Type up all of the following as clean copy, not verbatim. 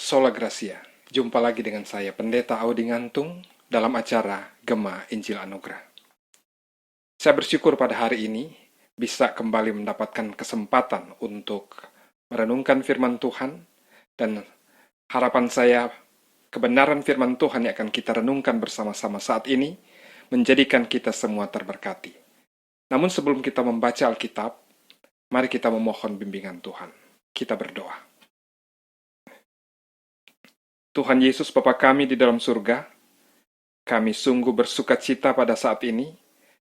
Sola Gracia, jumpa lagi dengan saya Pendeta Audi Ngantung dalam acara Gema Injil Anugerah. Saya bersyukur pada hari ini bisa kembali mendapatkan kesempatan untuk merenungkan firman Tuhan, dan harapan saya kebenaran firman Tuhan yang akan kita renungkan bersama-sama saat ini menjadikan kita semua terberkati. Namun sebelum kita membaca Alkitab, mari kita memohon bimbingan Tuhan. Kita berdoa. Tuhan Yesus Bapa kami di dalam surga, kami sungguh bersukacita pada saat ini,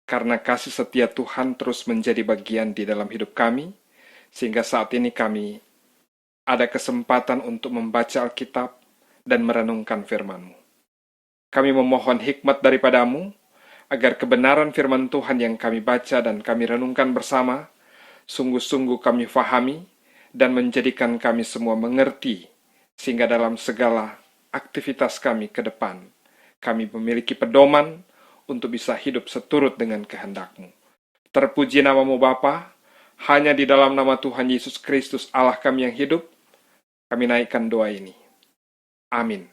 karena kasih setia Tuhan terus menjadi bagian di dalam hidup kami, sehingga saat ini kami ada kesempatan untuk membaca Alkitab dan merenungkan firman-Mu. Kami memohon hikmat daripadamu, agar kebenaran firman Tuhan yang kami baca dan kami renungkan bersama, sungguh-sungguh kami fahami dan menjadikan kami semua mengerti, sehingga dalam segala aktivitas kami ke depan, kami memiliki pedoman untuk bisa hidup seturut dengan kehendak-Mu. Terpuji nama-Mu Bapa, hanya di dalam nama Tuhan Yesus Kristus Allah kami yang hidup, kami naikkan doa ini. Amin.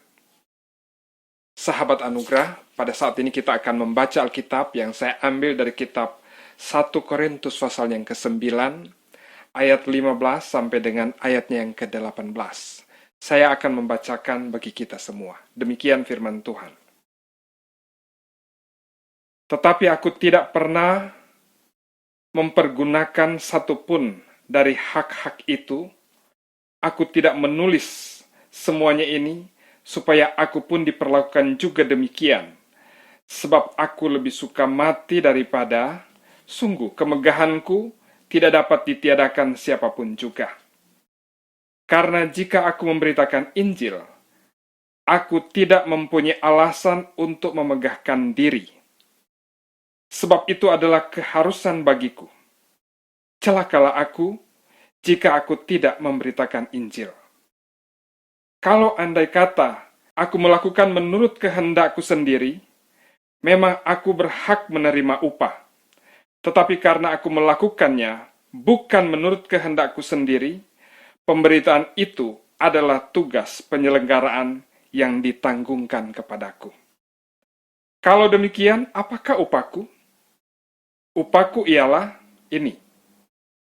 Sahabat anugerah, pada saat ini kita akan membaca Alkitab yang saya ambil dari kitab 1 Korintus pasal yang ke-9, ayat 15 sampai dengan ayatnya yang ke-18. Saya akan membacakan bagi kita semua. Demikian firman Tuhan. Tetapi aku tidak pernah mempergunakan satupun dari hak-hak itu. Aku tidak menulis semuanya ini supaya aku pun diperlakukan juga demikian. Sebab aku lebih suka mati daripada, sungguh kemegahanku tidak dapat ditiadakan siapapun juga. Karena jika aku memberitakan Injil, aku tidak mempunyai alasan untuk memegahkan diri. Sebab itu adalah keharusan bagiku. Celakalah aku jika aku tidak memberitakan Injil. Kalau andai kata aku melakukan menurut kehendakku sendiri, memang aku berhak menerima upah. Tetapi karena aku melakukannya bukan menurut kehendakku sendiri, pemberitaan itu adalah tugas penyelenggaraan yang ditanggungkan kepadaku. Kalau demikian, apakah upahku? Upahku ialah ini,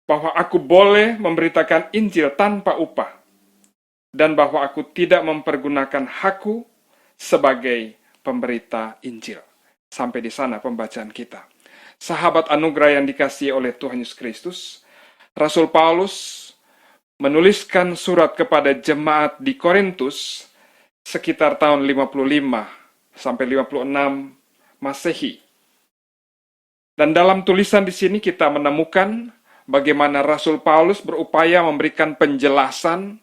bahwa aku boleh memberitakan Injil tanpa upah, dan bahwa aku tidak mempergunakan hakku sebagai pemberita Injil. Sampai di sana pembacaan kita. Sahabat anugerah yang dikasihi oleh Tuhan Yesus Kristus, Rasul Paulus menuliskan surat kepada jemaat di Korintus sekitar tahun 55 sampai 56 Masehi. Dan dalam tulisan di sini kita menemukan bagaimana Rasul Paulus berupaya memberikan penjelasan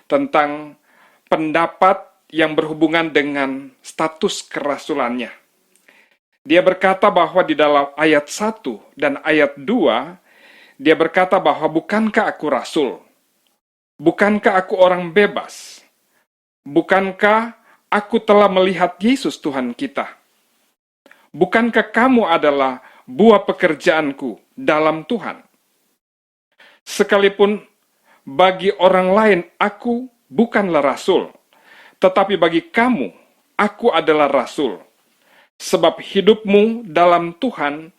tentang pendapat yang berhubungan dengan status kerasulannya. Dia berkata bahwa di dalam ayat 1 dan ayat 2, dia berkata bahwa bukankah aku rasul? Bukankah aku orang bebas? Bukankah aku telah melihat Yesus Tuhan kita? Bukankah kamu adalah buah pekerjaanku dalam Tuhan? Sekalipun bagi orang lain aku bukanlah rasul, tetapi bagi kamu aku adalah rasul. Sebab hidupmu dalam Tuhan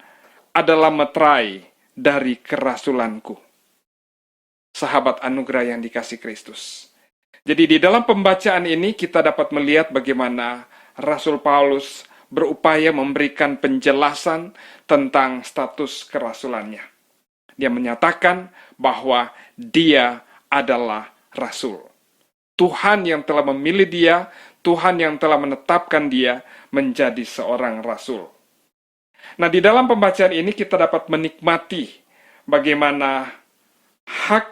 adalah meterai dari kerasulanku. Sahabat anugerah yang dikasihi Kristus. Jadi di dalam pembacaan ini kita dapat melihat bagaimana Rasul Paulus berupaya memberikan penjelasan tentang status kerasulannya. Dia menyatakan bahwa dia adalah rasul. Tuhan yang telah memilih dia, Tuhan yang telah menetapkan dia menjadi seorang rasul. Nah, di dalam pembacaan ini kita dapat menikmati bagaimana hak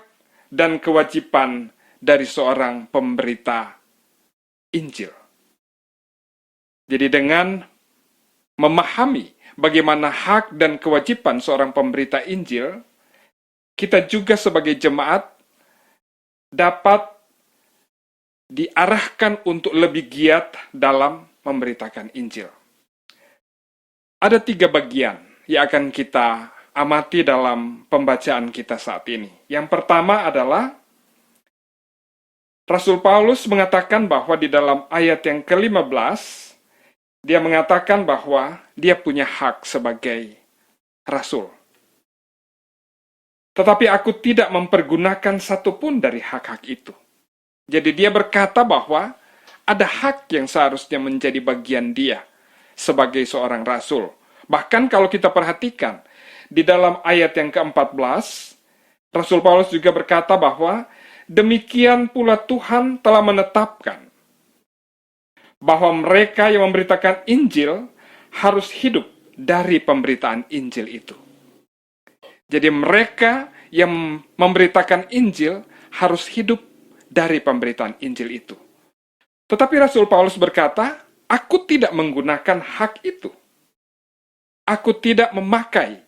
dan kewajiban dari seorang pemberita Injil. Jadi dengan memahami bagaimana hak dan kewajiban seorang pemberita Injil, kita juga sebagai jemaat dapat diarahkan untuk lebih giat dalam memberitakan Injil. Ada 3 bagian yang akan kita amati dalam pembacaan kita saat ini. Yang pertama adalah Rasul Paulus mengatakan bahwa di dalam ayat yang ke-15, dia mengatakan bahwa dia punya hak sebagai rasul. Tetapi aku tidak mempergunakan satupun dari hak-hak itu. Jadi dia berkata bahwa ada hak yang seharusnya menjadi bagian dia sebagai seorang rasul. Bahkan kalau kita perhatikan, di dalam ayat yang ke-14, Rasul Paulus juga berkata bahwa demikian pula Tuhan telah menetapkan bahwa mereka yang memberitakan Injil harus hidup dari pemberitaan Injil itu. Jadi mereka yang memberitakan Injil harus hidup dari pemberitaan Injil itu. Tetapi Rasul Paulus berkata, aku tidak menggunakan hak itu. Aku tidak memakai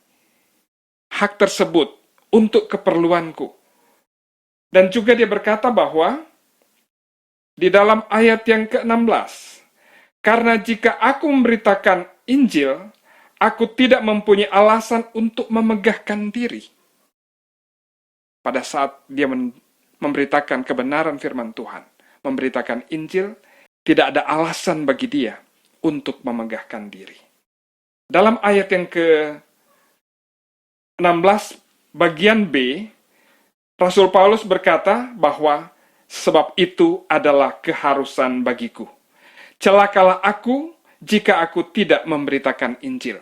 hak tersebut untuk keperluanku. Dan juga dia berkata bahwa di dalam ayat yang ke-16, karena jika aku memberitakan Injil, aku tidak mempunyai alasan untuk memegahkan diri. Pada saat dia memberitakan kebenaran firman Tuhan, memberitakan Injil, tidak ada alasan bagi dia untuk memegahkan diri. Dalam ayat yang ke-16 bagian B, Rasul Paulus berkata bahwa sebab itu adalah keharusan bagiku. Celakalah aku jika aku tidak memberitakan Injil.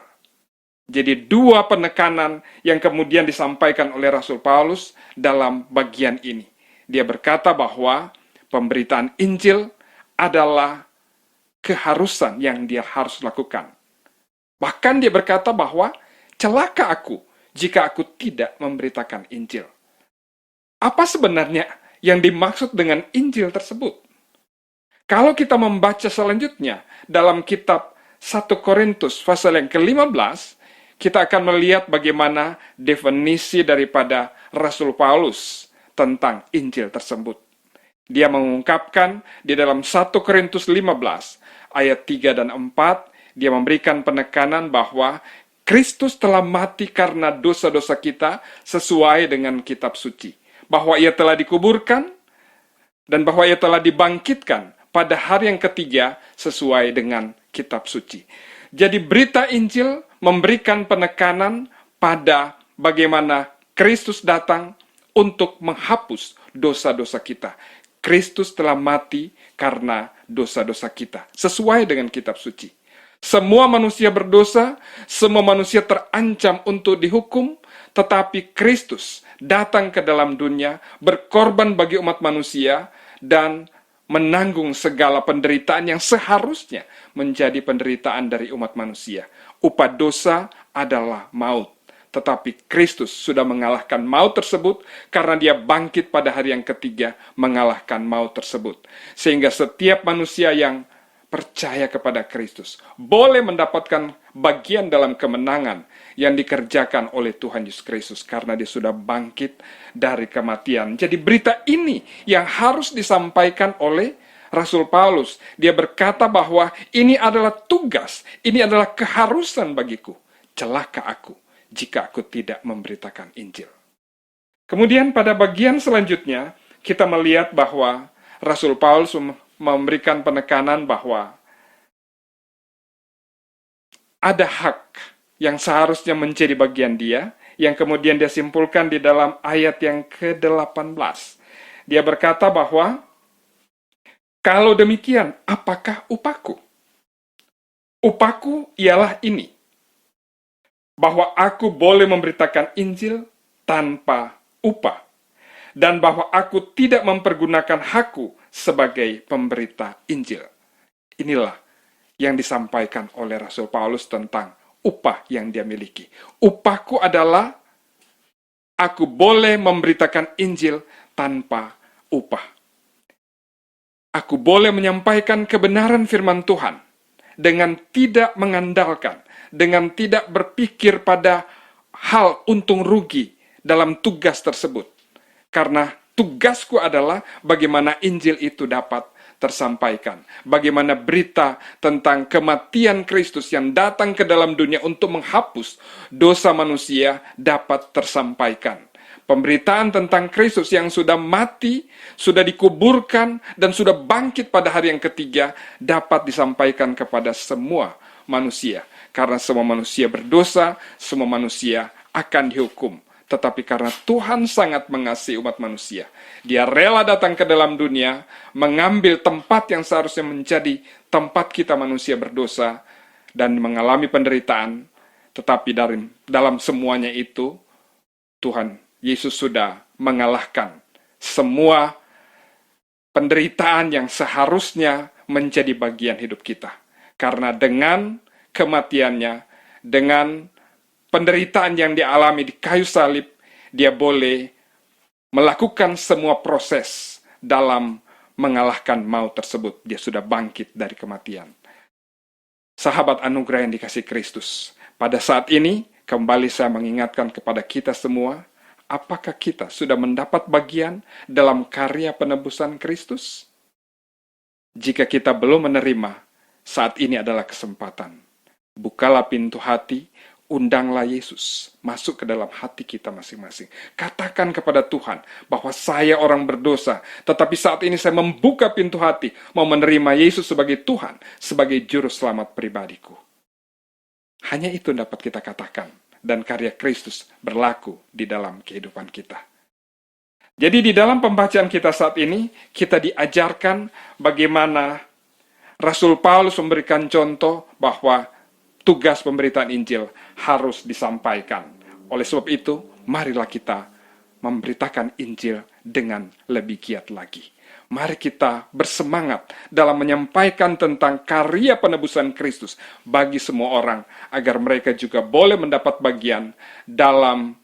Jadi dua penekanan yang kemudian disampaikan oleh Rasul Paulus dalam bagian ini. Dia berkata bahwa pemberitaan Injil adalah keharusan yang dia harus lakukan. Bahkan dia berkata bahwa celaka aku jika aku tidak memberitakan Injil. Apa sebenarnya yang dimaksud dengan Injil tersebut? Kalau kita membaca selanjutnya dalam kitab 1 Korintus pasal yang ke-15, kita akan melihat bagaimana definisi daripada Rasul Paulus tentang Injil tersebut. Dia mengungkapkan di dalam 1 Korintus 15 ayat 3 dan 4, dia memberikan penekanan bahwa Kristus telah mati karena dosa-dosa kita sesuai dengan kitab suci. Bahwa ia telah dikuburkan dan bahwa ia telah dibangkitkan pada hari yang ketiga sesuai dengan kitab suci. Jadi berita Injil memberikan penekanan pada bagaimana Kristus datang untuk menghapus dosa-dosa kita. Kristus telah mati karena dosa-dosa kita, sesuai dengan kitab suci. Semua manusia berdosa, semua manusia terancam untuk dihukum, tetapi Kristus datang ke dalam dunia, berkorban bagi umat manusia, dan menanggung segala penderitaan yang seharusnya menjadi penderitaan dari umat manusia. Upah dosa adalah maut. Tetapi Kristus sudah mengalahkan maut tersebut karena dia bangkit pada hari yang ketiga mengalahkan maut tersebut. Sehingga setiap manusia yang percaya kepada Kristus boleh mendapatkan bagian dalam kemenangan yang dikerjakan oleh Tuhan Yesus Kristus karena dia sudah bangkit dari kematian. Jadi berita ini yang harus disampaikan oleh Rasul Paulus. Dia berkata bahwa ini adalah tugas, ini adalah keharusan bagiku. Celaka aku jika aku tidak memberitakan Injil. Kemudian pada bagian selanjutnya kita melihat bahwa Rasul Paulus memberikan penekanan bahwa ada hak yang seharusnya menjadi bagian dia, yang kemudian dia simpulkan di dalam ayat yang ke-18. Dia berkata bahwa, kalau demikian, apakah upahku? Upahku ialah ini, bahwa aku boleh memberitakan Injil tanpa upah, dan bahwa aku tidak mempergunakan hakku sebagai pemberita Injil. Inilah yang disampaikan oleh Rasul Paulus tentang upah yang dia miliki. Upahku adalah aku boleh memberitakan Injil tanpa upah. Aku boleh menyampaikan kebenaran firman Tuhan dengan tidak mengandalkan, dengan tidak berpikir pada hal untung rugi dalam tugas tersebut. Karena tugasku adalah bagaimana Injil itu dapat tersampaikan. Bagaimana berita tentang kematian Kristus yang datang ke dalam dunia untuk menghapus dosa manusia dapat tersampaikan. Pemberitaan tentang Kristus yang sudah mati, sudah dikuburkan, dan sudah bangkit pada hari yang ketiga dapat disampaikan kepada semua manusia. Karena semua manusia berdosa, semua manusia akan dihukum. Tetapi karena Tuhan sangat mengasihi umat manusia, Dia rela datang ke dalam dunia, mengambil tempat yang seharusnya menjadi tempat kita manusia berdosa, dan mengalami penderitaan. Tetapi dalam semuanya itu, Tuhan Yesus sudah mengalahkan semua penderitaan yang seharusnya menjadi bagian hidup kita. Karena dengan kematiannya, dengan penderitaan yang dialami di kayu salib, Dia boleh melakukan semua proses dalam mengalahkan maut tersebut. Dia sudah bangkit dari kematian. Sahabat anugerah yang dikasihi Kristus, pada saat ini kembali saya mengingatkan kepada kita semua, apakah kita sudah mendapat bagian dalam karya penebusan Kristus? Jika kita belum menerima, saat ini adalah kesempatan. Bukalah pintu hati, undanglah Yesus masuk ke dalam hati kita masing-masing. Katakan kepada Tuhan bahwa saya orang berdosa, tetapi saat ini saya membuka pintu hati, mau menerima Yesus sebagai Tuhan, sebagai juru selamat pribadiku. Hanya itu dapat kita katakan, dan karya Kristus berlaku di dalam kehidupan kita. Jadi di dalam pembacaan kita saat ini, kita diajarkan bagaimana Rasul Paulus memberikan contoh bahwa tugas pemberitaan Injil harus disampaikan. Oleh sebab itu, marilah kita memberitakan Injil dengan lebih giat lagi. Mari kita bersemangat dalam menyampaikan tentang karya penebusan Kristus bagi semua orang, agar mereka juga boleh mendapat bagian dalam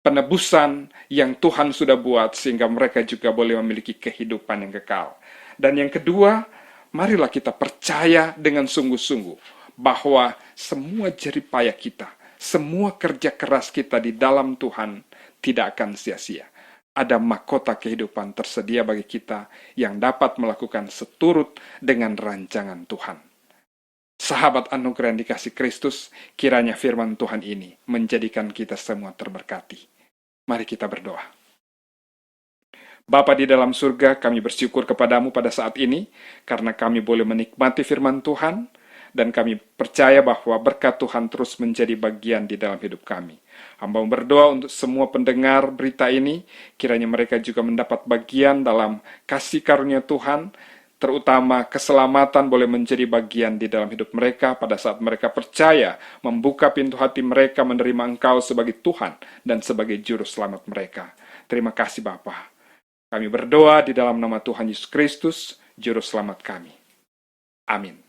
penebusan yang Tuhan sudah buat, sehingga mereka juga boleh memiliki kehidupan yang kekal. Dan yang kedua, marilah kita percaya dengan sungguh-sungguh bahwa semua jerih payah kita, semua kerja keras kita di dalam Tuhan tidak akan sia-sia. Ada mahkota kehidupan tersedia bagi kita yang dapat melakukan seturut dengan rancangan Tuhan. Sahabat anugerah yang dikasihi Kristus, kiranya firman Tuhan ini menjadikan kita semua terberkati. Mari kita berdoa. Bapa di dalam surga, kami bersyukur kepadamu pada saat ini, karena kami boleh menikmati firman Tuhan, dan kami percaya bahwa berkat Tuhan terus menjadi bagian di dalam hidup kami. Hamba berdoa untuk semua pendengar berita ini, kiranya mereka juga mendapat bagian dalam kasih karunia Tuhan, terutama keselamatan boleh menjadi bagian di dalam hidup mereka pada saat mereka percaya, membuka pintu hati mereka menerima Engkau sebagai Tuhan dan sebagai juru selamat mereka. Terima kasih Bapa. Kami berdoa di dalam nama Tuhan Yesus Kristus, juru selamat kami. Amin.